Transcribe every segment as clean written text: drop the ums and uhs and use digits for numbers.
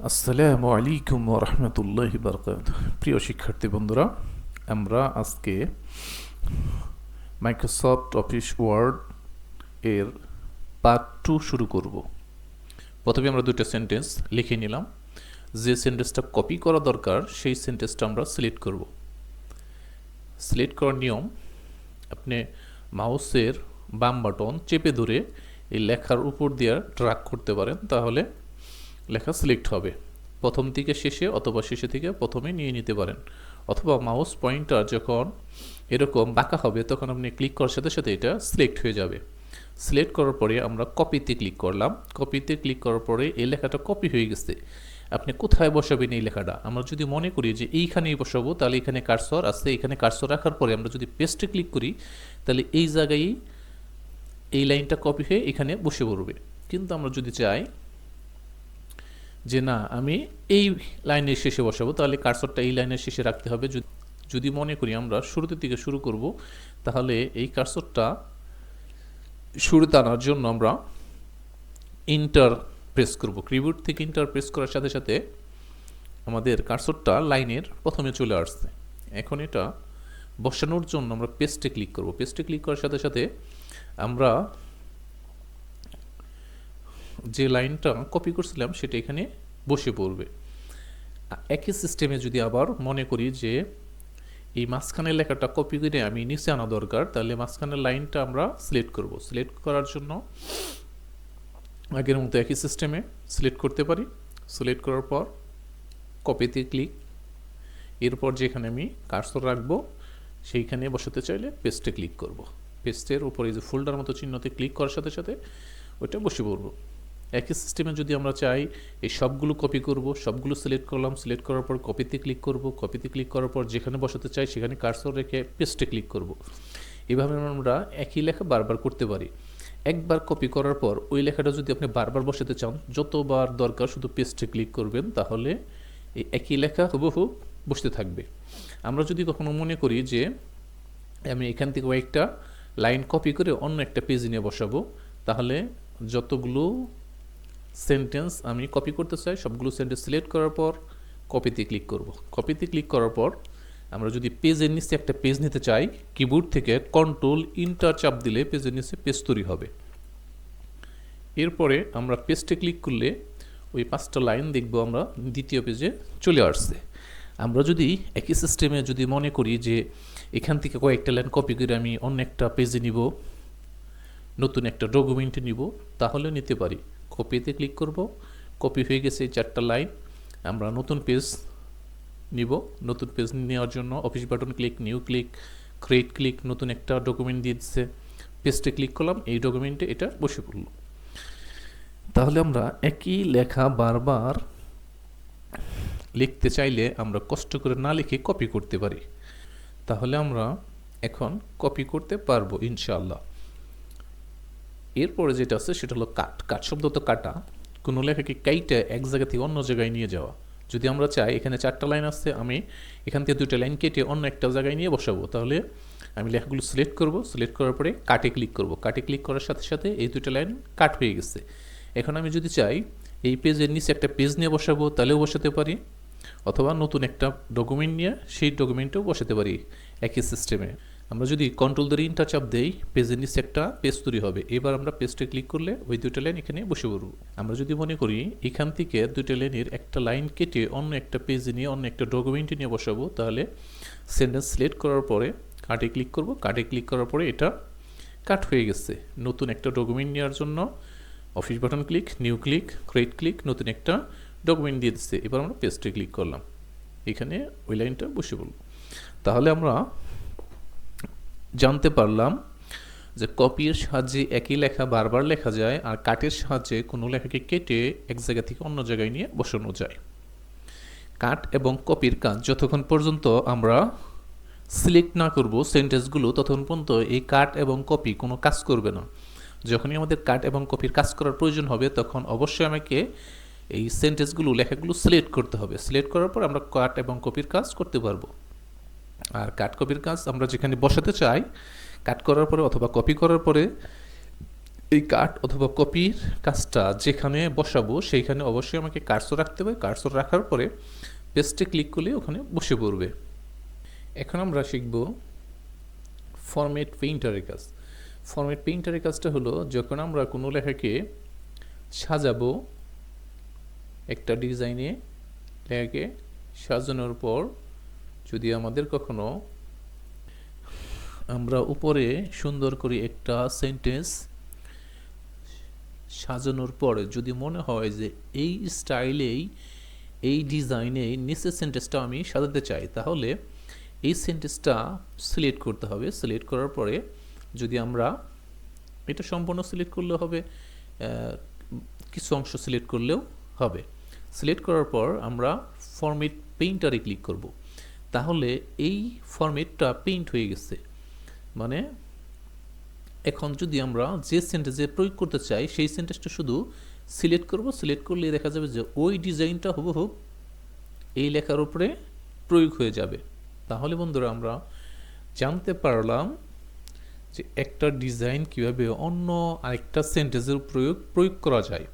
আসসালামু আলাইকুম ওয়া রাহমাতুল্লাহি ওয়া বারাকাতুহু। প্রিয় শিক্ষার্থী বন্ধুরা, আমরা আজকে মাইক্রোসফট অফিস ওয়ার্ড এর পার্ট 2 শুরু করব। প্রথমে আমরা দুটো সেন্টেন্স লিখে নিলাম। যে সেন্টেন্সটা কপি করা দরকার সেই সেন্টেন্সটা আমরা সিলেক্ট করব। সিলেক্ট করার নিয়ম, আপনি মাউসের বাম বাটন চেপে ধরে এই লেখার উপর দিয়ে ড্র্যাগ করতে পারেন, তাহলে লেখা সিলেক্ট হবে। প্রথম থেকে শেষে অথবা শেষে থেকে প্রথমে নিয়ে নিতে পারেন, অথবা মাউস পয়েন্টার যখন এরকম বাঁকা হবে তখন আপনি ক্লিক করার সাথে সাথে এটা সিলেক্ট হয়ে যাবে। সিলেক্ট করার পরে আমরা কপিতে ক্লিক করলাম। কপিতে ক্লিক করার পরে এই লেখাটা কপি হয়ে গেছে। আপনি কোথায় বসাবেন এই লেখাটা? আমরা যদি মনে করি যে এইখানেই বসাবো, তাহলে এখানে কার্সর আছে, এখানে কার্সর রাখার পরে আমরা যদি পেস্টে ক্লিক করি তাহলে এই জায়গায় এই লাইনটা কপি হয়ে এখানে বসে পড়বে। কিন্তু আমরা যদি চাই যে না, আমি এই লাইনের শেষে বসাবো, তাহলে কার্সরটা এই লাইনের শেষে রাখতে হবে। যদি মনে করি আমরা শুরুতে থেকে শুরু করব, তাহলে এই কার্সরটা শুরুতে আনার জন্য আমরা ইন্টার প্রেস করব। কিবোর্ড থেকে ইন্টার প্রেস করার সাথে সাথে আমাদের কার্সরটা লাইনের প্রথমে চলে আসছে। এখন এটা বসানোর জন্য আমরা পেস্টে ক্লিক করব। পেস্টে ক্লিক করার সাথে সাথে আমরা যে লাইনটা কপি করছিলাম সেটা এখানে বসে পড়বে। একই সিস্টেমে যদি আবার মনে করি যে এই মাঝখানের লেখাটা কপি করে আমি নিচে আনা দরকার, তাহলে মাঝখানের লাইনটা আমরা সিলেক্ট করব। সিলেক্ট করার জন্য আগের মতো একই সিস্টেমে সিলেক্ট করতে পারি। সিলেক্ট করার পর কপিতে ক্লিক, এরপর যেখানে আমি কার্সর রাখবো সেইখানে বসাতে চাইলে পেস্টে ক্লিক করব। পেস্টের উপরে যে ফোল্ডার মতো চিহ্নতে ক্লিক করার সাথে সাথে ওইটা বসে পড়ব। একই সিস্টেমে যদি আমরা চাই এই সবগুলো কপি করব, সবগুলো সিলেক্ট করলাম। সিলেক্ট করার পর কপিতে ক্লিক করব। কপিতে ক্লিক করার পর যেখানে বসাতে চাই সেখানে কার্সর রেখে পেস্টে ক্লিক করব। এভাবে আমরা একই লেখা বারবার করতে পারি। একবার কপি করার পর ওই লেখাটা যদি আপনি বারবার বসাতে চান, যতবার দরকার শুধু পেস্টে ক্লিক করবেন, তাহলে এই একই লেখা হুবহু বসতে থাকবে। আমরা যদি কখনো মনে করি যে আমি এখান থেকে কয়েকটা লাইন কপি করে অন্য একটা পেজে নিয়ে বসাবো, তাহলে যতগুলো সেন্টেন্স আমি কপি করতে চাই সবগুলো সেন্টেন্স সিলেক্ট করার পর কপিতে ক্লিক করব। কপিতে ক্লিক করার পর আমরা যদি পেজের নিচে একটা পেজ নিতে চাই, কিবোর্ড থেকে কন্ট্রোল ইন্টার চাপ দিলে পেজের নিচে পেজ তৈরি হবে। এরপরে আমরা পেস্টে ক্লিক করলে ওই 5টা লাইন দেখব আমরা দ্বিতীয় পেজে চলে আসছে। আমরা যদি একই সিস্টেমে যদি মনে করি যে এখান থেকে কয়েকটা লাইন কপি করে আমি অন্য একটা পেজে নিব, নতুন একটা ডকুমেন্টে নিব, তাহলে নিতে পারি। কপিতে ক্লিক করব, কপি হয়ে গেছে 4টা লাইন। আমরা নতুন পেজ নিব। নতুন পেজ নেওয়ার জন্য office button click, new click, create click, নতুন একটা ডকুমেন্ট দিয়ে দিচ্ছে। পেজে ক্লিক করলাম, এই ডকুমেন্টে এটা বসে পড়ল। তাহলে আমরা একই লেখা বারবার লিখতে চাইলে আমরা কষ্ট করে না লিখে কপি করতে পারি। তাহলে আমরা এখন কপি করতে পারবো ইনশাআল্লাহ। এরপরে যেটা আছে সেটা হলো কাট। কাট শব্দ তো কাটা, কোনো লেখাকে কাইটে এক জায়গা থেকে অন্য জায়গায় নিয়ে যাওয়া। যদি আমরা চাই এখানে 4টা লাইন আছে, আমি এখান থেকে 2টা লাইন কেটে অন্য একটা জায়গায় নিয়ে বসাবো, তাহলে আমি লেখাগুলো সিলেক্ট করব। সিলেক্ট করার পরে কাটে ক্লিক করব। কাটে ক্লিক করার সাথে সাথে এই 2টা লাইন কাট হয়ে গেছে। এখন আমি যদি চাই এই পেজের নিচে একটা পেজ নিয়ে বসাবো, তাহলেও বসাতে পারি, অথবা নতুন একটা ডকুমেন্ট নিয়ে সেই ডকুমেন্টেও বসাতে পারি একই সিস্টেমে। আমরা যদি কন্ট্রোল ধরে ইন্টার চাপ দেই, পেজের নিচে একটা পেজ তৈরি হবে। এবার আমরা পেজটে ক্লিক করলে ওই 2টা লাইন এখানে বসে পড়ব। আমরা যদি মনে করি এখান থেকে 2টা লাইনের একটা লাইন কেটে অন্য একটা পেজে নিয়ে অন্য একটা ডকুমেন্টে নিয়ে বসাবো, তাহলে সেন্টেন্স সিলেক্ট করার পরে কাটে ক্লিক করব। কাটে ক্লিক করার পরে এটা কাট হয়ে গেছে। নতুন একটা ডকুমেন্ট নেওয়ার জন্য office button click, new click, create click, নতুন একটা ডকুমেন্ট দিয়ে দিচ্ছে। এবার আমরা পেস্টে ক্লিক করলাম, এখানে ওই লাইনটা বসে পড়ল। তাহলে আমরা জানতে পারলাম যে কপির সাহায্যে একই লেখা বারবার লেখা যায়, আর কাটের সাহায্যে কোনো লেখাকে কেটে এক জায়গা থেকে অন্য জায়গায় নিয়ে বসানো যায়। কাট এবং কপির কাজ যতক্ষণ পর্যন্ত আমরা সিলেক্ট না করব সেন্টেন্সগুলো, ততক্ষণ পর্যন্ত এই কাট এবং কপি কোনো কাজ করবে না। যখনই আমাদের কাট এবং কপির কাজ করার প্রয়োজন হবে, তখন অবশ্যই আমাকে এই সেন্টেন্সগুলো লেখাগুলো সিলেক্ট করতে হবে। সিলেক্ট করার পর আমরা কাট এবং কপির কাজ করতে পারবো। আর কাট কপির কাজ আমরা যেখানে বসাতে চাই, কাট করার পরে অথবা কপি করার পরে এই কাট অথবা কপির কাজটা যেখানে বসাবো সেইখানে অবশ্যই আমাকে কার্সর রাখতে হবে। কার্সর রাখার পরে পেস্টে ক্লিক করলে ওখানে বসে পড়বে। এখন আমরা শিখব ফরম্যাট পেইন্টারের কাজ। ফরম্যাট পেইন্টারের কাজটা হলো যখন আমরা কোনো লেখাকে সাজাবো, একটা ডিজাইনে লেখাকে সাজানোর পর যদি আমাদের কখনো আমরা উপরে সুন্দর করে একটা সেন্টেন্স সাজানোর পরে যদি মনে হয় যে এই স্টাইলেই এই ডিজাইনেই নিচের সেন্টেন্সটা আমি সাজাতে চাই, তাহলে এই সেন্টেন্সটা সিলেক্ট করতে হবে। সিলেক্ট করার পরে যদি আমরা এটা সম্পূর্ণ সিলেক্ট করলেও হবে, কিছু অংশ সিলেক্ট করলেও হবে। সিলেক্ট করার পর আমরা ফরম্যাট পেইন্টারে ক্লিক করব। তাহলে এই ফরম্যাটটা পেইন্ট হয়ে গেছে। মানে এখন যদি আমরা যে সেন্টেন্সে প্রয়োগ করতে চাই সেই সেন্টেন্সটা শুধু সিলেক্ট করব। সিলেক্ট করলে দেখা যাবে যে ওই ডিজাইনটা হুবহু এই লেখার উপরে প্রয়োগ হয়ে যাবে। তাহলে বন্ধুরা আমরা জানতে পারলাম যে একটা ডিজাইন কীভাবে অন্য আরেকটা সেন্টেন্সের প্রয়োগ করা যায়।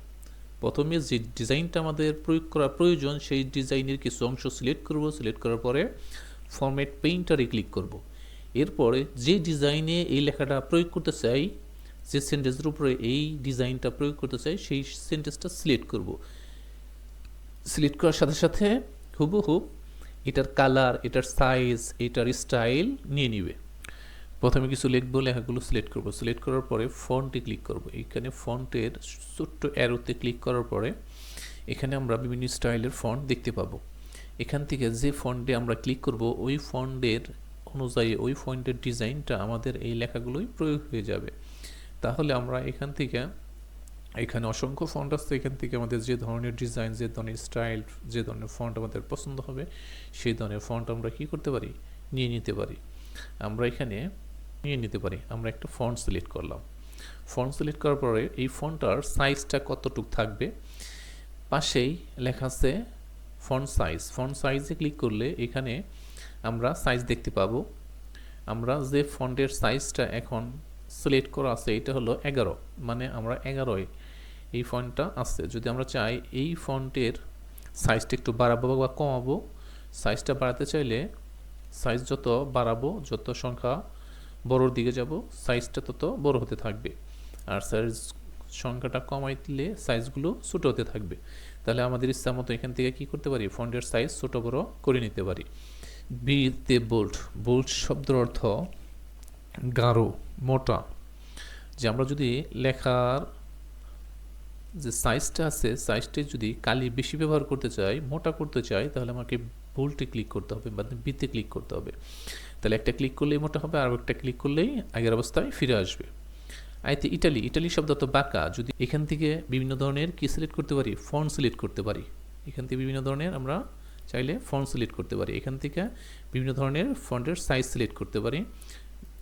প্রথমে যে ডিজাইনটা আমাদের প্রয়োগ করা প্রয়োজন সেই ডিজাইনের কিছু অংশ সিলেক্ট করব। সিলেক্ট করার পরে ফরম্যাট পেইন্টারে ক্লিক করব। এরপরে যে ডিজাইনে এই লেখাটা প্রয়োগ করতে চাই, যে সেন্টেন্সের উপরে এই ডিজাইনটা প্রয়োগ করতে চাই সেই সেন্টেন্সটা সিলেক্ট করব। সিলেক্ট করার সাথে সাথে হুবহু এটার কালার, এটার সাইজ, এটার স্টাইল নিয়ে নিবে। প্রথমে কিছু লিখবো, লেখাগুলো সিলেক্ট করব। সিলেক্ট করার পরে ফন্টে ক্লিক করব। এখানে ফন্টের ছোট্ট অ্যারোতে ক্লিক করার পরে এখানে আমরা বিভিন্ন স্টাইলের ফন্ট দেখতে পাবো। এখান থেকে যে ফন্টে আমরা ক্লিক করব ওই ফন্টের অনুযায়ী ওই ফন্টের ডিজাইনটা আমাদের এই লেখাগুলোই প্রয়োগ হয়ে যাবে। তাহলে আমরা এখান থেকে, এখানে অসংখ্য ফন্ট আছে, এখান থেকে আমাদের যে ধরনের ডিজাইন, যে ধরনের স্টাইল, যে ধরনের ফন্ট আমাদের পছন্দ হবে সেই ধরনের ফন্ট আমরা কী করতে পারি, নিয়ে নিতে পারি। আমরা এখানে নিয়ে নিতে পারি। আমরা একটা ফন্ট সিলেক্ট করলাম। ফন্ট সিলেক্ট করার পরে এই ফন্টটার সাইজটা কতটুক থাকবে, পাশেই লেখা আছে ফন্ট সাইজ। ফন্ট সাইজে ক্লিক করলে এখানে আমরা সাইজ দেখতে পাবো। আমরা যে ফন্টের সাইজটা এখন সিলেক্ট করা আছে এটা হলো 11, মানে আমরা 11 এই ফন্টটা আছে। যদি আমরা চাই এই ফন্টের সাইজটা একটু বাড়াবো বা কমাবো, সাইজটা বাড়াতে চাইলে সাইজ যত বাড়াবো, যত সংখ্যা বড়োর দিকে যাব, সাইজটা তত বড় হতে থাকবে। আর সাইজ সংখ্যাটা কমাই দিলে সাইজগুলো ছোটো হতে থাকবে। তাহলে আমাদের ইচ্ছা মতো এখান থেকে কী করতে পারি, ফন্টের সাইজ ছোটো বড় করে নিতে পারি। বিতে বোল্ড। বোল্ড শব্দের অর্থ গাঢ়, মোটা। যে আমরা যদি লেখার যে সাইজটা আছে সাইজটা যদি কালি বেশি ব্যবহার করতে চাই, মোটা করতে চাই, তাহলে আমাকে বোল্ডে ক্লিক করতে হবে বা বিতে ক্লিক করতে হবে। তাহলে একটা ক্লিক করলেই মোটা হবে, আর একটা ক্লিক করলেই আগের অবস্থায় ফিরে আসবে। আইতে ইটালি। ইটালি শব্দ তো বাঁকা। যদি এখান থেকে বিভিন্ন ধরনের কি সিলেক্ট করতে পারি, ফন্ট সিলেক্ট করতে পারি। এখান থেকে বিভিন্ন ধরনের আমরা চাইলে ফন্ট সিলেক্ট করতে পারি। এখান থেকে বিভিন্ন ধরনের ফন্টের সাইজ সিলেক্ট করতে পারি।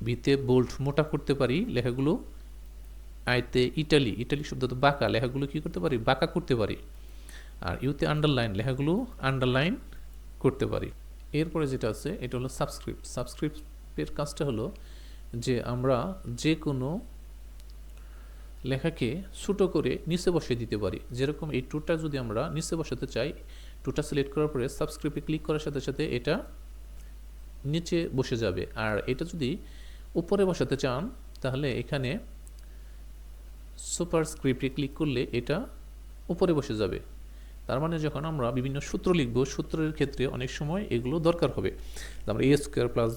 বিতে বোল্ড, মোটা করতে পারি লেখাগুলো। আইতে ইটালি। ইটালি শব্দ তো বাঁকা, লেখাগুলো কী করতে পারি, বাঁকা করতে পারি। আর ইউতে আন্ডারলাইন, লেখাগুলো আন্ডারলাইন করতে পারি। এরপরে যেটা আছে এটা হলো সাবস্ক্রিপ্ট। সাবস্ক্রিপ্টের কাজটা হলো যে আমরা যে কোনো লেখাকে ছোটো করে নিচে বসিয়ে দিতে পারি। যেরকম এই টুটা যদি আমরা নিচে বসাতে চাই, টুটা সিলেক্ট করার পরে সাবস্ক্রিপ্টে ক্লিক করার সাথে সাথে এটা নিচে বসে যাবে। আর এটা যদি উপরে বসাতে চান তাহলে এখানে সুপারস্ক্রিপ্টে ক্লিক করলে এটা উপরে বসে যাবে। তার মানে যখন আমরা বিভিন্ন সূত্র লিখব, সূত্রের ক্ষেত্রে অনেক সময় এগুলো দরকার হবে। আমরা এ স্কোয়ার প্লাস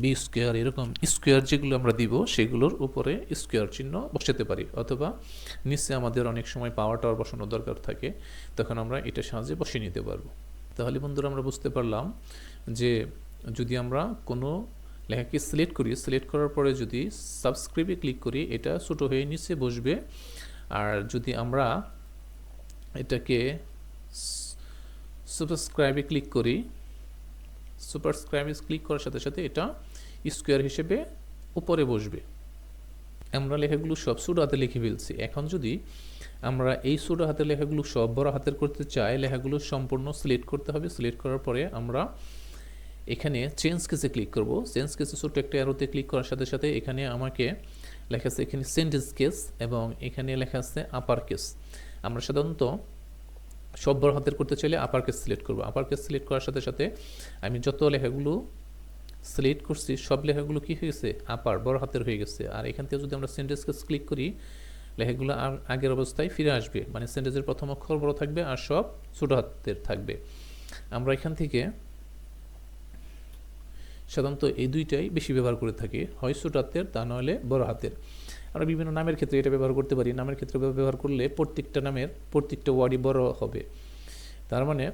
বি স্কোয়ার, এরকম স্কোয়ার যেগুলো আমরা দিব সেগুলোর উপরে স্কোয়ার চিহ্ন বসাতে পারি, অথবা নিচে আমাদের অনেক সময় পাওয়ার টাওয়ার বসানোর দরকার থাকে, তখন আমরা এটা সাহায্যে বসিয়ে নিতে পারবো। তাহলে বন্ধুরা আমরা বুঝতে পারলাম যে যদি আমরা কোনো লেখাকে সিলেক্ট করি, সিলেক্ট করার পরে যদি সাবস্ক্রিপ্টে ক্লিক করি এটা ছোটো হয়ে নিচে বসবে। আর যদি আমরা এটাকে সুপারস্ক্রাইবে ক্লিক করি, সুপারস্ক্রাইবে ক্লিক করার সাথে সাথে এটা স্কোয়ার হিসেবে উপরে বসবে। আমরা লেখাগুলো সব ছোটো হাতে লিখে ফেলছি। এখন যদি আমরা এই ছোটো হাতের লেখাগুলো সব বড় হাতের করতে চাই, লেখাগুলো সম্পূর্ণ সিলেক্ট করতে হবে। সিলেক্ট করার পরে আমরা এখানে চেঞ্জ কেসে ক্লিক করব। চেঞ্জ কেসে ছোট্ট একটা অ্যারোতে ক্লিক করার সাথে সাথে এখানে আমাকে লেখা আছে এখানে সেন্টেন্স কেস এবং এখানে লেখা আছে আপার কেস। আমরা সাধারণত সব বড় হাতের করতে চাইলে আপার কেস সিলেক্ট করবো। আপার কেস সিলেক্ট করার সাথে সাথে আমি যত লেখাগুলো সিলেক্ট করছি সব লেখাগুলো কী হয়ে গেছে, আপার বড় হাতের হয়ে গেছে। আর এখান থেকে যদি আমরা সেন্টেন্স কেস ক্লিক করি, লেখাগুলো আগের অবস্থায় ফিরে আসবে, মানে সেন্টেন্সের প্রথম অক্ষর বড় থাকবে আর সব ছোটো হাতের থাকবে। আমরা এখান থেকে সাধারণত এই দুইটাই বেশি ব্যবহার করে থাকি, হয় ছোটো হাতের তা নইলে বড় হাতের। আমরা বিভিন্ন নামের ক্ষেত্রে এটা ব্যবহার করতে পারি। নামের ক্ষেত্রে ব্যবহার করলে প্রত্যেকটা নামের প্রত্যেকটা ওয়ার্ডই বড় হবে। তার মানে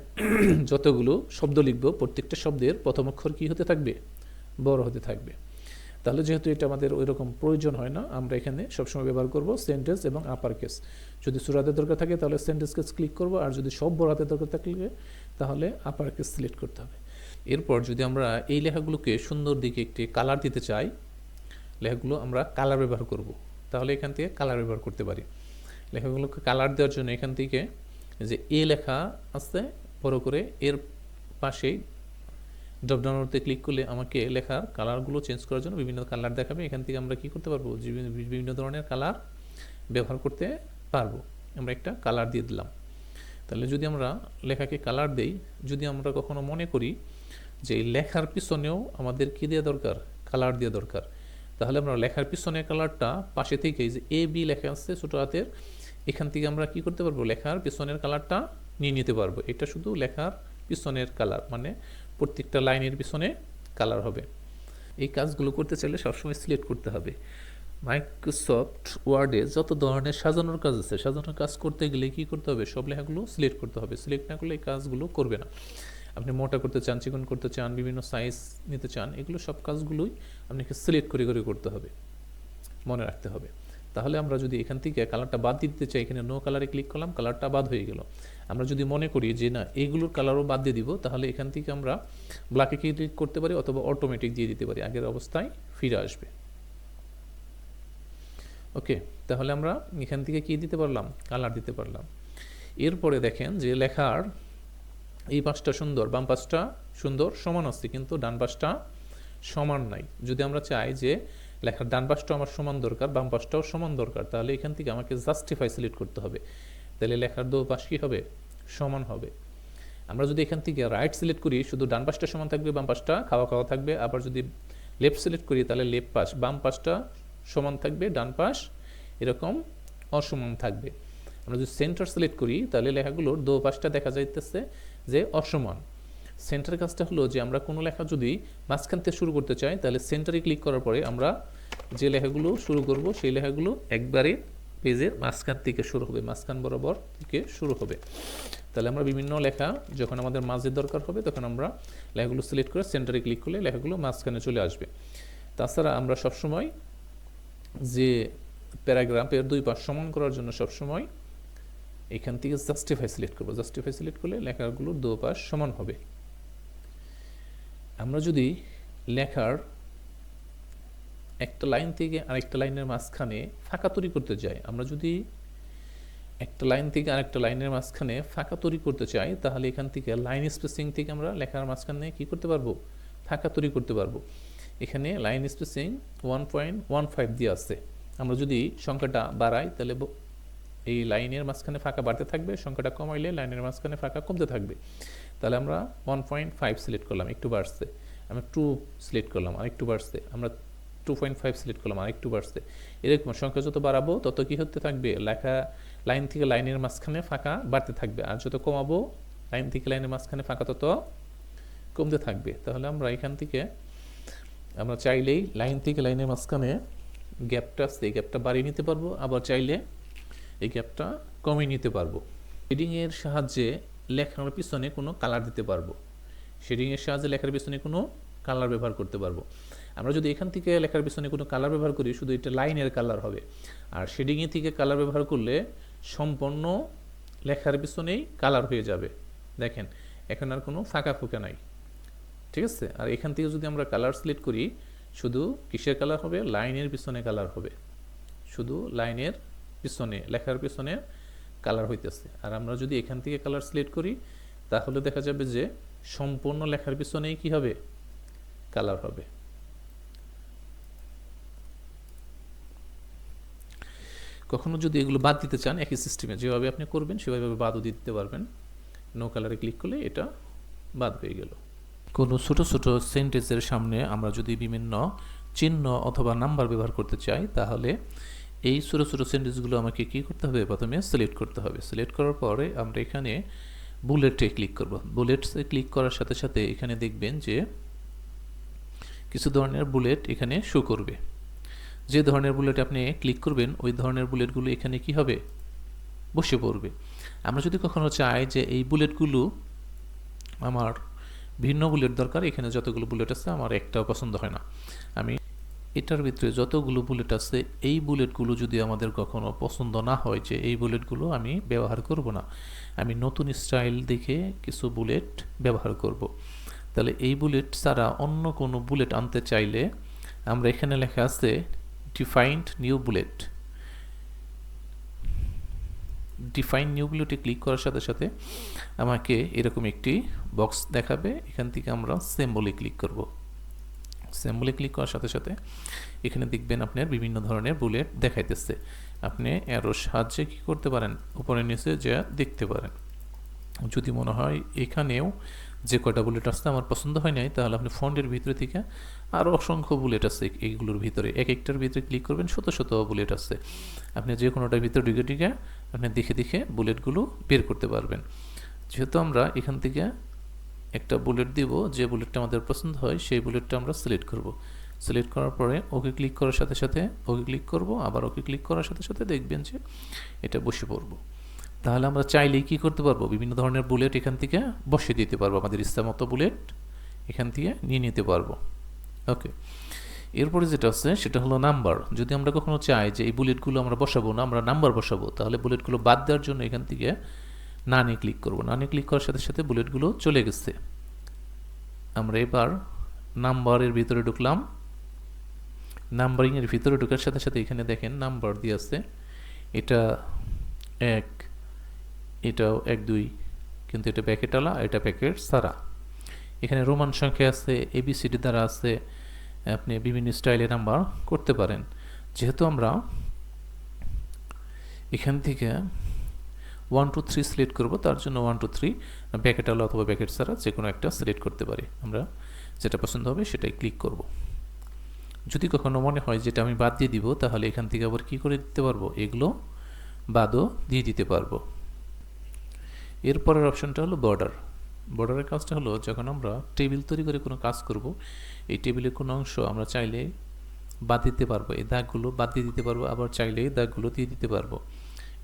যতগুলো শব্দ লিখব প্রত্যেকটা শব্দের প্রথম অক্ষর কী হতে থাকবে, বড় হতে থাকবে। তাহলে যেহেতু এটা আমাদের ওই রকম প্রয়োজন হয় না, আমরা এখানে সবসময় ব্যবহার করব সেন্টেন্স এবং আপার কেস। যদি ছোটো হাতের দরকার থাকে তাহলে সেন্টেন্স কেস ক্লিক করব, আর যদি সব বড় হাতের দরকার থাকলে তাহলে আপার কেস সিলেক্ট করতে হবে। এরপর যদি আমরা এই লেখাগুলোকে সুন্দর দিকে একটি কালার দিতে চাই, লেখাগুলো আমরা কালার ব্যবহার করব, তাহলে এখান থেকে কালার ব্যবহার করতে পারি। লেখাগুলোকে কালার দেওয়ার জন্য এখান থেকে যে এ লেখা আছে বড় করে, এর পাশেই ড্রপডাউনতে ক্লিক করলে আমাকে লেখার কালারগুলো চেঞ্জ করার জন্য বিভিন্ন কালার দেখাবে। এখান থেকে আমরা কি করতে পারবো, বিভিন্ন ধরনের কালার ব্যবহার করতে পারবো। আমরা একটা কালার দিয়ে দিলাম। তাহলে যদি আমরা লেখাকে কালার দেই, যদি আমরা কখনো মনে করি যে এই লেখার পিছনেও আমাদের কী দেওয়া দরকার, কালার দেওয়া দরকার, তাহলে আমরা লেখার পিছনের কালারটা পাশে থেকে যে এ বি লেখা আছে ছোটো হাতের, এখান থেকে আমরা কি করতে পারবো, লেখার পিছনের কালারটা নিয়ে নিতে পারবো। এটা শুধু লেখার পিছনের কালার, মানে প্রত্যেকটা লাইনের পিছনে কালার হবে। এই কাজগুলো করতে চাইলে সবসময় সিলেক্ট করতে হবে। মাইক্রোসফট ওয়ার্ডে যত ধরনের সাজানোর কাজ আছে, সাজানোর কাজ করতে গেলে কী করতে হবে, সব লেখাগুলো সিলেক্ট করতে হবে। সিলেক্ট না করলে এই কাজগুলো করবে না। আপনি মোটা করতে চান, চিকন করতে চান, বিভিন্ন সাইজ নিতে চান, এগুলো সব কাজগুলোই আপনাকে সিলেক্ট করে করে করতে হবে, মনে রাখতে হবে। তাহলে আমরা যদি এখান থেকে কালারটা বাদ দিতে চাই, এখানে নো কালারে ক্লিক করলাম, কালারটা বাদ হয়ে গেল। আমরা যদি মনে করি যে না এইগুলোর কালারও বাদ দিয়ে দিব, তাহলে এখান থেকে আমরা ব্ল্যাকে ক্লিক করতে পারি অথবা অটোমেটিক দিয়ে দিতে পারি, আগের অবস্থায় ফিরে আসবে। ওকে, তাহলে আমরা এখান থেকে কি দিতে পারলাম, কালার দিতে পারলাম। এরপরে দেখেন যে লেখার এই পাশটা সুন্দর, বাম পাশটা সুন্দর সমান আছে, কিন্তু ডান পাশটা সমান নাই। যদি আমরা চাই যে লেখার ডান পাশটাও আমার সমান দরকার, বাম পাশটাও সমান দরকার, তাহলে এখান থেকে আমাকে জাস্টিফাই সিলেক্ট করতে হবে। তাহলে লেখার দু পাশ কী হবে, সমান হবে। আমরা যদি এখান থেকে রাইট সিলেক্ট করি, শুধু ডান পাশটা সমান থাকবে, বাম পাশটা খাওয়া খাওয়া থাকবে। আবার যদি লেফট সিলেক্ট করি, তাহলে লেফট পাশ, বাম পাশটা সমান থাকবে, ডান পাশ এরকম অসমান থাকবে। আমরা যদি সেন্টার সিলেক্ট করি, তাহলে লেখাগুলোর দু পাশটা দেখা যাইতেছে যে অসমান। সেন্টার কাজটা হলো যে আমরা কোনো লেখা যদি মাঝখান থেকে শুরু করতে চাই, তাহলে সেন্টারে ক্লিক করার পরে আমরা যে লেখাগুলো শুরু করব সেই লেখাগুলো একবারে পেজের মাঝখান থেকে শুরু হবে, মাঝখান বরাবর থেকে শুরু হবে। তাহলে আমরা বিভিন্ন লেখা যখন আমাদের মাঝের দরকার হবে, তখন আমরা লেখাগুলো সিলেক্ট করে সেন্টারে ক্লিক করলে লেখাগুলো মাঝখানে চলে আসবে। তাছাড়া আমরা সবসময় যে প্যারাগ্রাফের দুই পাশ সমান করার জন্য সবসময় এখান থেকে জাস্টিফাই সিলেক্ট করবো। জাস্টিফাই সিলেক্ট করলে লেখাগুলোর দু পাশ সমান হবে। আমরা যদি লেখার একটা লাইন থেকে আরেকটা লাইনের মাঝখানে ফাঁকা তৈরি করতে চাই, আমরা যদি একটা লাইন থেকে আরেকটা লাইনের মাঝখানে ফাঁকা তৈরি করতে চাই, তাহলে এখান থেকে লাইন স্পেসিং থেকে আমরা লেখার মাঝখানে কি করতে পারবো, ফাঁকা তৈরি করতে পারবো। এখানে লাইন স্পেসিং 1.15 দিয়ে আছে। আমরা যদি সংখ্যাটা বাড়াই, তাহলে এই লাইনের মাঝখানে ফাঁকা বাড়তে থাকবে, সংখ্যাটা কমাইলে লাইনের মাঝখানে ফাঁকা কমতে থাকবে। তাহলে আমরা 1.5 সিলেক্ট করলাম, একটু বাড়ছে। আমরা 2 সিলেক্ট করলাম, আর একটু বাড়ছে। আমরা 2.5 সিলেক্ট করলাম, আর একটু বাড়ছে। এরকম সংখ্যা যত বাড়াবো তত কি হতে থাকবে, লেখা লাইন থেকে লাইনের মাঝখানে ফাঁকা বাড়তে থাকবে, আর যত কমাবো লাইন থেকে লাইনের মাঝখানে ফাঁকা তত কমতে থাকবে। তাহলে আমরা এখান থেকে আমরা চাইলেই লাইন থেকে লাইনের মাঝখানে গ্যাপটা আছে, এই গ্যাপটা বাড়িয়ে নিতে পারবো, আবার চাইলে এই গ্যাপটা কমিয়ে নিতে পারবো। শেডিংয়ের সাহায্যে লেখার পিছনে কোনো কালার দিতে পারবো। শেডিংয়ের সাহায্যে লেখার পিছনে কোনো কালার ব্যবহার করতে পারবো। আমরা যদি এখান থেকে লেখার পিছনে কোনো কালার ব্যবহার করি, শুধু এটা লাইনের কালার হবে। আর শেডিংয়ে থেকে কালার ব্যবহার করলে সম্পূর্ণ লেখার পিছনেই কালার হয়ে যাবে। দেখেন এখন আর কোনো ফাঁকা ফোঁকা নাই, ঠিক আছে। আর এখান থেকে যদি আমরা কালার সিলেক্ট করি, শুধু কিসের কালার হবে, লাইনের পিছনে কালার হবে, শুধু লাইনের পিছনে লেখার পিছনে কালার হইতেছে। আর আমরা যদি এখান থেকে কালার সিলেক্ট করি, তাহলে দেখা যাবে যে সম্পূর্ণ লেখার পিছনেই কি হবে, কালার হবে। কখনো যদি এগুলো বাদ দিতে চান একই সিস্টেমে যেভাবে আপনি করবেন সেভাবে বাদও দিতে পারবেন। নো কালারে ক্লিক করলে এটা বাদ হয়ে গেল। কোনো ছোটো ছোটো সেন্টেন্সের সামনে আমরা যদি বিভিন্ন চিহ্ন অথবা নাম্বার ব্যবহার করতে চাই তাহলে এই ছোটো ছোটো সেন্টেন্সগুলো আমাকে কী করতে হবে, প্রথমে সিলেক্ট করতে হবে। সিলেক্ট করার পরে আমরা এখানে বুলেটে ক্লিক করব। বুলেটসে ক্লিক করার সাথে সাথে এখানে দেখবেন যে কিছু ধরনের বুলেট এখানে শো করবে। যে ধরনের বুলেট আপনি ক্লিক করবেন ওই ধরনের বুলেটগুলো এখানে কি হবে, বসে পড়বে। আমরা যদি কখনো চাই যে এই বুলেটগুলো আমার ভিন্ন বুলেট দরকার, এখানে যতগুলো বুলেট আছে আমার একটাও পছন্দ হয় না, আমি এটার ভিতরে যতগুলো বুলেট আছে এই বুলেটগুলো যদি আমাদের কখনো পছন্দ না হয় যে এই বুলেটগুলো আমি ব্যবহার করব না, আমি নতুন স্টাইল দেখে কিছু বুলেট ব্যবহার করব, তাহলে এই বুলেট ছাড়া অন্য কোনো বুলেট আনতে চাইলে আমরা এখানে লেখা আছে defined new bullet. Define new বুলেটে ক্লিক করার সাথে সাথে আমাকে এরকম একটি বক্স দেখাবে। এখান থেকে আমরা সিম্বলে ক্লিক করব। সিম্বলে ক্লিক করার সাথে সাথে এখানে দেখবেন আপনার বিভিন্ন ধরনের বুলেট দেখাইতেছে। আপনি অ্যারোর সাহায্যে কী করতে পারেন, উপরে নিচে যা দেখতে পারেন। যদি মনে হয় এখানেও যে কয়টা বুলেট আসছে আমার পছন্দ হয় নাই, তাহলে আপনি ফন্টের ভিতরে থেকে আরও অসংখ্য বুলেট আছে এইগুলোর ভিতরে, এক একটার ভিতরে ক্লিক করবেন, শত শত বুলেট আছে। আপনি যে কোনোটার ভিতরে ঢুকে ঢুকে আপনি দেখে দেখে বুলেটগুলো বের করতে পারবেন। যেহেতু আমরা এখান থেকে একটা বুলেট দিব, যে বুলেটটা আমাদের পছন্দ হয় সেই বুলেটটা আমরা সিলেক্ট করব। সিলেক্ট করার পরে ওকে ক্লিক করার সাথে সাথে ওকে ক্লিক করব, আবার ওকে ক্লিক করার সাথে সাথে দেখবেন যে এটা বসে পড়ব। তাহলে আমরা চাইলেই কী করতে পারবো, বিভিন্ন ধরনের বুলেট এখান থেকে বসিয়ে দিতে পারবো, আমাদের ইচ্ছা মতো বুলেট এখান থেকে নিয়ে নিতে পারবো। ওকে, এরপরে যেটা আছে সেটা হলো নাম্বার। যদি আমরা কখনো চাই যে এই বুলেটগুলো আমরা বসাবো না, আমরা নাম্বার বসাবো, তাহলে বুলেটগুলো বাদ দেওয়ার জন্য এখান থেকে নানে ক্লিক করব। নানে ক্লিক করার সাথে সাথে বুলেটগুলো চলে গেছে। আমরা এবার নাম্বারের ভিতরে ঢুকলাম। নাম্বারিংয়ের ভিতরে ঢোকার সাথে সাথে এখানে দেখেন নাম্বার দিয়ে আছে, এটা 1, এটাও 1 2, কিন্তু এটা প্যাকেটওয়ালা, এটা প্যাকেট সারা। এখানে রোমান সংখ্যা আছে, ABCD দ্বারা আছে, আপনি বিভিন্ন স্টাইলে নাম্বার করতে পারেন। যেহেতু আমরা এখান থেকে 1 2 3 সিলেক্ট করব, তার জন্য 1 2 3 প্যাকেটওয়ালা অথবা প্যাকেট ছাড়া যে কোনো একটা সিলেক্ট করতে পারি। আমরা যেটা পছন্দ হবে সেটাই ক্লিক করব। যদি কখনো মনে হয় যেটা আমি বাদ দিয়ে দিব, তাহলে এখান থেকে আবার কি করে দিতে পারবো, এগুলো বাদও দিয়ে দিতে পারবো। এরপরের অপশনটা হলো বর্ডার। বর্ডারের কাজটা হলো যখন আমরা টেবিল তৈরি করে কোনো কাজ করব, এই টেবিলের কোনো অংশ আমরা চাইলে বাদ দিতে পারবো, এই দাগগুলো বাদ দিয়ে দিতে পারবো, আবার চাইলে এই দাগগুলো দিয়ে দিতে পারবো।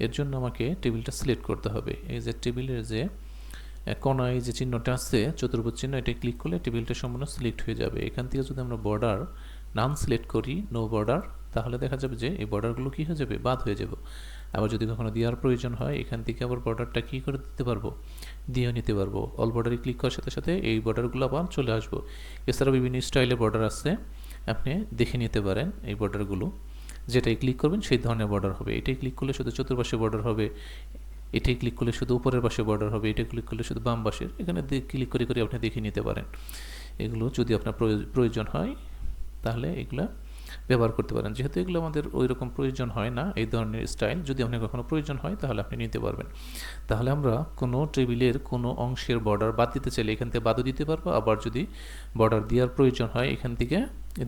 এর জন্য আমাকে টেবিলটা সিলেক্ট করতে হবে। এই যে টেবিলের যে কোনায় যে চিহ্নটা আছে চতুর্ভুজ চিহ্ন, এটা ক্লিক করলে টেবিলটা সম্পূর্ণ সিলেক্ট হয়ে যাবে। এখান থেকে যদি আমরা বর্ডার নাম সিলেক্ট করি, নো বর্ডার, তাহলে দেখা যাবে যে এই বর্ডারগুলো কী হয়ে যাবে, বাদ হয়ে যাবে। আবার যদি কখনো দেওয়ার প্রয়োজন হয় এখান থেকে আবার বর্ডারটা কী করে দিতে পারবো, দিয়েও নিতে পারবো। অল বর্ডারে ক্লিক করার সাথে সাথে এই বর্ডারগুলো আবার চলে আসবো। এছাড়াও বিভিন্ন স্টাইলের বর্ডার আছে, আপনি দেখে নিতে পারেন এই বর্ডারগুলো। যেটাই ক্লিক করবেন সেই ধরনের বর্ডার হবে। এটাই ক্লিক করলে শুধু চতুর্পাশে বর্ডার হবে, এটাই ক্লিক করলে শুধু উপরের পাশে বর্ডার হবে, এটা ক্লিক করলে শুধু বাম পাশের। এখানে ক্লিক করে করে আপনি দেখে নিতে পারেন। এগুলো যদি আপনার প্রয়োজন হয় তাহলে এগুলো ব্যবহার করতে পারেন। যেহেতু এগুলো আমাদের ওই রকম প্রয়োজন হয় না, এই ধরনের স্টাইল যদি আপনার কখনো প্রয়োজন হয় তাহলে আপনি নিতে পারবেন। তাহলে আমরা কোনো টেবিলের কোনো অংশের বর্ডার বাদ দিতে চাইলে এখান থেকে বাদও দিতে পারবো, আবার যদি বর্ডার দেওয়ার প্রয়োজন হয় এখান থেকে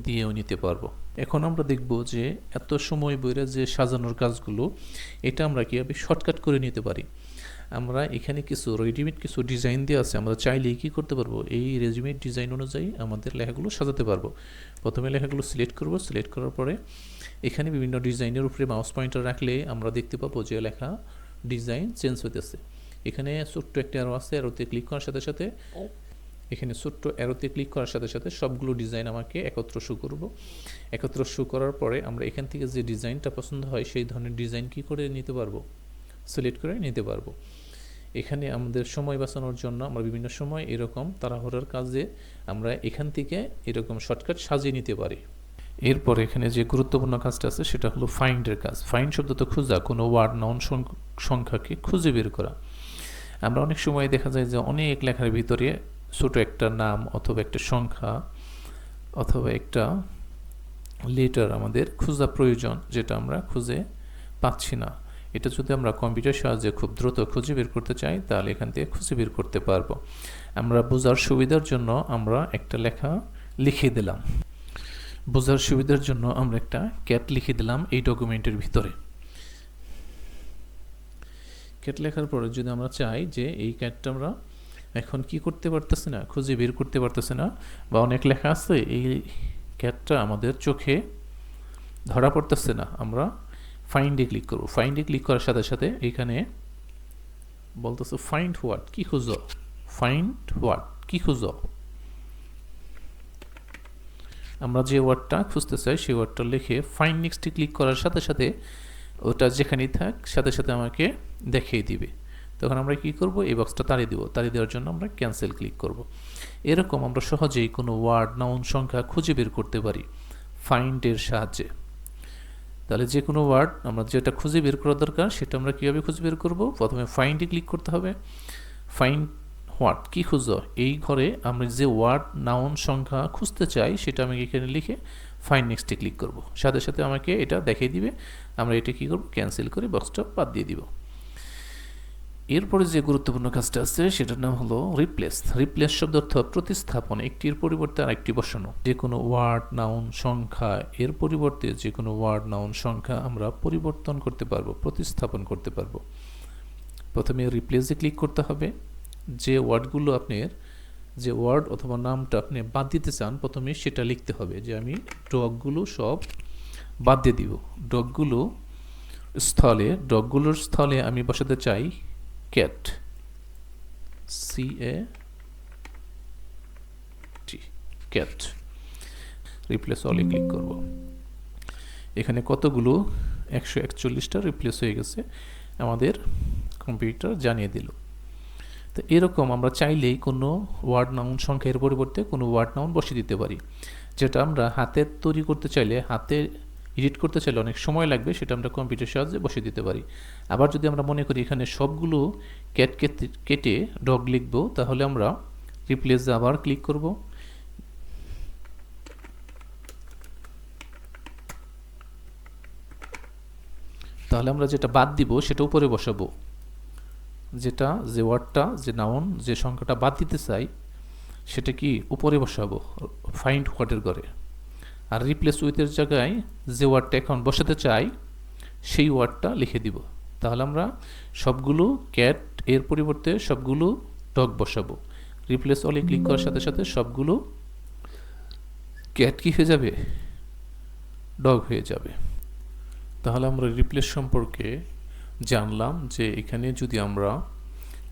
দিয়েও নিতে পারবো। এখন আমরা দেখব যে এত সময় বইরে যে সাজানোর কাজগুলো, এটা আমরা কীভাবে শর্টকাট করে নিতে পারি। আমরা এখানে কিছু রেডিমেড কিছু ডিজাইন দেওয়া আছে, আমরা চাইলেই কী করতে পারবো, এই রেডিমেড ডিজাইন অনুযায়ী আমাদের লেখাগুলো সাজাতে পারবো। প্রথমে লেখাগুলো সিলেক্ট করব, সিলেক্ট করার পরে এখানে বিভিন্ন ডিজাইনের উপরে মাউস পয়েন্টার রাখলে আমরা দেখতে পাবো যে লেখা ডিজাইন চেঞ্জ হতেছে। এখানে ছোট্ট একটা অ্যারো আছে, অ্যারোতে ক্লিক করার সাথে সাথে এখানে ছোট্ট অ্যারোতে ক্লিক করার সাথে সাথে সবগুলো ডিজাইন আমাকে একত্র শো করব। একত্র শো করার পরে আমরা এখান থেকে যে ডিজাইনটা পছন্দ হয় সেই ধরনের ডিজাইন কী করে নিতে পারবো, সিলেক্ট করে নিতে পারবো। এখানে আমাদের সময় বাঁচানোর জন্য আমরা বিভিন্ন সময় এরকম তাড়াহুড়োর কাজে আমরা এখান থেকে এরকম শর্টকাট সাজিয়ে নিতে পারি। এরপর এখানে যে গুরুত্বপূর্ণ কাজটা আছে সেটা হলো ফাইন্ডের কাজ। ফাইন্ড শব্দ তো খোঁজা, কোনো ওয়ার্ড নাউন সংখ্যাকে খুঁজে বের করা। আমরা অনেক সময় দেখা যায় যে অনেক লেখার ভিতরে ছোট একটা নাম অথবা একটা সংখ্যা অথবা একটা লেটার আমাদের খোঁজা প্রয়োজন, যেটা আমরা খুঁজে পাচ্ছি না। এটা যদি আমরা কম্পিউটার সাহায্যে খুব দ্রুত খুঁজে বের করতে চাই তাহলে এখান থেকে খুঁজে বের করতে পারবো। আমরা বোঝার সুবিধার জন্য আমরা একটা লেখা লিখে দিলাম। বোঝার সুবিধার জন্য আমরা একটা ক্যাট লিখে দিলাম এই ডকুমেন্টের ভিতরে। ক্যাট লেখার পরে যদি আমরা চাই যে এই ক্যাটটা আমরা এখন কি করতে পারতেছি না, খুঁজে বের করতে পারতেছি না, বা অনেক লেখা আছে এই ক্যাটটা আমাদের চোখে ধরা পড়তেছে না, আমরা ফাইন্ডে ক্লিক করব। ফাইন্ডে ক্লিক করার সাথে সাথে এখানে বলতেছে ফাইন্ড হোয়াট, কি খুঁজো, ফাইন্ড হোয়াট, কি খুঁজো। আমরা যে ওয়ার্ডটা খুঁজতে চাই সেই ওয়ার্ডটা লিখে ফাইন্ড নেক্সটে ক্লিক করার সাথে সাথে ওটা যেখানেই থাক সাথে সাথে আমাকে দেখিয়ে দিবে। তখন আমরা কি করব, এই বক্সটা তাড়িয়ে দেবো। তাড়িয়ে দেওয়ার জন্য আমরা ক্যান্সেল ক্লিক করব। এরকম আমরা সহজেই কোনো ওয়ার্ড, নাউন, সংখ্যা খুঁজে বের করতে পারি ফাইন্ডের সাহায্যে। তাহলে যে কোনো ওয়ার্ড আমরা যেটা খুঁজে বের করা দরকার সেটা আমরা কীভাবে খুঁজে বের করব, প্রথমে ফাইন্ডে ক্লিক করতে হবে। ফাইন্ড হোয়াট, কি খুঁজো, এই ঘরে আমরা যে ওয়ার্ড, নাউন, সংখ্যা খুঁজতে চাই সেটা আমি এখানে লিখে ফাইন্ড নেক্সটে ক্লিক করব। সাথে সাথে আমাকে এটা দেখিয়ে দিবে। আমরা এটা কী করব, ক্যান্সেল করে বক্সটা বাদ দিয়ে দিব। এরপরে যে গুরুত্বপূর্ণ কাজটা আছে সেটার নাম হলো রিপ্লেস। রিপ্লেস শব্দ অর্থ প্রতিস্থাপন, একটির পরিবর্তে আরেকটি বসানো। যে কোনো ওয়ার্ড, নাউন, সংখ্যা এর পরিবর্তে যে কোনো ওয়ার্ড, নাউন, সংখ্যা আমরা পরিবর্তন করতে পারবো, প্রতিস্থাপন করতে পারবো। প্রথমে রিপ্লেসে ক্লিক করতে হবে। যে ওয়ার্ডগুলো আপনার, যে ওয়ার্ড অথবা নামটা আপনি বাদ দিতে চান প্রথমে সেটা লিখতে হবে। যে আমি ডগগুলো সব বাদ দিয়ে দিব। ডগগুলোর স্থলে আমি বসাতে চাই cat, CAT, cat. Replace all click করব। এখানে কতগুলো 141টা রিপ্লেস হয়ে গেছে আমাদের কম্পিউটার জানিয়ে দিল। তো এরকম আমরা চাইলেই কোনো ওয়ার্ড, নাউন, সংখ্যার পরিবর্তে কোনো ওয়ার্ড, নাউন বসিয়ে দিতে পারি। যেটা আমরা হাতে তৈরি করতে চাইলে, হাতে এডিট করতে চাইলে অনেক সময় লাগবে, সেটা আমরা কম্পিউটার সাহায্যে বসিয়ে দিতে পারি। আবার যদি আমরা মনে করি এখানে সবগুলো ক্যাট কেটে ডগ লিখব, তাহলে আমরা রিপ্লেসে আবার ক্লিক করব। তাহলে আমরা যেটা বাদ দিব সেটা উপরে বসাবো। যেটা, যে ওয়ার্ডটা, যে নাউন, যে সংখ্যাটা বাদ দিতে চাই সেটা কি উপরে বসাবো ফাইন্ড হোয়াটের ঘরে। আর রিপ্লেস উইথের জায়গায় যে ওয়ার্ডটা এখন বসাতে চাই সেই ওয়ার্ডটা লিখে দিব। তাহলে আমরা সবগুলো ক্যাট এর পরিবর্তে সবগুলো ডগ বসাবো। রিপ্লেস অলে ক্লিক করার সাথে সাথে সবগুলো ক্যাট কি হয়ে যাবে, ডগ হয়ে যাবে। তাহলে আমরা রিপ্লেস সম্পর্কে জানলাম যে এখানে যদি আমরা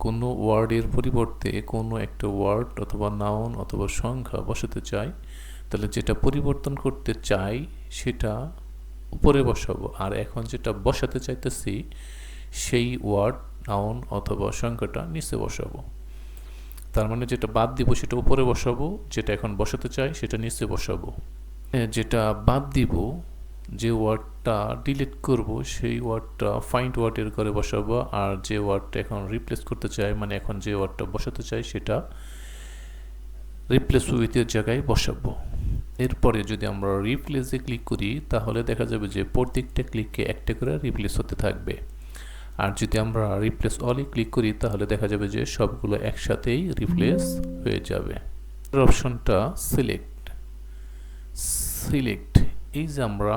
কোনো ওয়ার্ডের পরিবর্তে কোনো একটা ওয়ার্ড অথবা নাউন অথবা সংখ্যা বসাতে চাই তাহলে যেটা পরিবর্তন করতে চাই সেটা উপরে বসাবো, আর এখন যেটা বসাতে চাইতেছি সেই ওয়ার্ড, নাউন অথবা সংখ্যাটা নিচে বসাবো। তার মানে যেটা বাদ দিব সেটা উপরে বসাবো, যেটা এখন বসাতে চাই সেটা নিচে বসাবো। যেটা বাদ দিব, যে ওয়ার্ডটা ডিলিট করব সেই ওয়ার্ডটা ফাইন্ড ওয়ার্ডের ঘরে বসাবো, আর যে ওয়ার্ডটা এখন রিপ্লেস করতে চাই, মানে এখন যে ওয়ার্ডটা বসাতে চাই সেটা রিপ্লেস উইথের জায়গায় বসাবো। এরপরে যদি আমরা রিপ্লেসে ক্লিক করি তাহলে দেখা যাবে যে প্রত্যেকটা ক্লিকে একটা করে রিপ্লেস হতে থাকবে। আর যদি আমরা রিপ্লেস অলে ক্লিক করি তাহলে দেখা যাবে যে সবগুলো একসাথেই রিপ্লেস হয়ে যাবে। অপশনটা সিলেক্ট, এই যে আমরা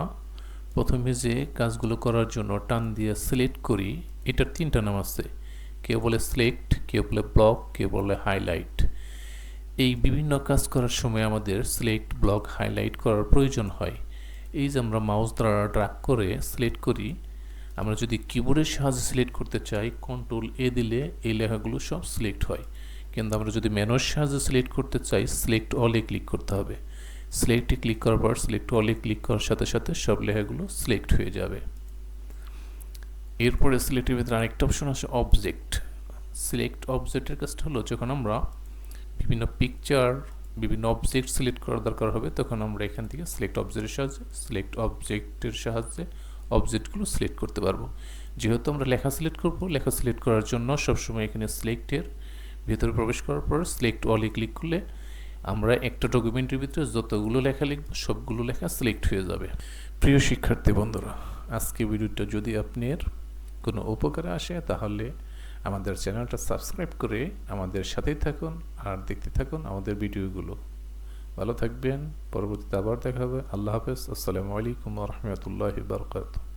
প্রথমে যে কাজগুলো করার জন্য টান দিয়ে সিলেক্ট করি, এটার তিনটা নাম আছে। কেউ বলে সিলেক্ট, কেউ বলে ব্লক, কেউ বলে হাইলাইট। এই বিভিন্ন কাজ করার সময় আমাদের সিলেক্ট, ব্লক, হাইলাইট করার প্রয়োজন হয়। এই যে আমরা মাউস দ্বারা ড্র্যাগ করে সিলেক্ট করি, আমরা যদি কিবোর্ডের সাহায্যে সিলেক্ট করতে চাই Ctrl+A দিলে এই লেখাগুলো সব সিলেক্ট হয়, কিন্তু আমরা যদি ম্যানুয়াল সাহায্যে সিলেক্ট করতে চাই সিলেক্ট অলে ক্লিক করতে হবে। সিলেক্টে ক্লিক করার পর সিলেক্ট অলে ক্লিক করার সাথে সাথে সব লেখাগুলো সিলেক্ট হয়ে যাবে। এরপরে সিলেক্টের ভিতরে আরেকটা অপশন আছে অবজেক্ট। সিলেক্ট অবজেক্টের কাজটা হলো যখন আমরা বিভিন্ন পিকচার, বিভিন্ন অবজেক্ট সিলেক্ট করার দরকার হবে তখন আমরা এখান থেকে সিলেক্ট অবজেক্টের সাহায্যে অবজেক্টগুলো সিলেক্ট করতে পারবো। যেহেতু আমরা লেখা সিলেক্ট করব, লেখা সিলেক্ট করার জন্য সবসময় এখানে সিলেক্টের ভিতরে প্রবেশ করার পর সিলেক্ট অলে ক্লিক করলে আমরা একটা ডকুমেন্টের ভিতরে যতগুলো লেখা লিখব সবগুলো লেখা সিলেক্ট হয়ে যাবে। প্রিয় শিক্ষার্থী বন্ধুরা, আজকে ভিডিওটা যদি আপনার কোনো উপকারে আসে তাহলে আমাদের চ্যানেলটা সাবস্ক্রাইব করে আমাদের সাথেই থাকুন আর দেখতে থাকুন আমাদের ভিডিওগুলো। ভালো থাকবেন, পরবর্তীতে আবার দেখা হবে। আল্লাহ হাফেজ। আসসালামু আলাইকুম ওয়া রাহমাতুল্লাহি ওয়া বারাকাতুহু।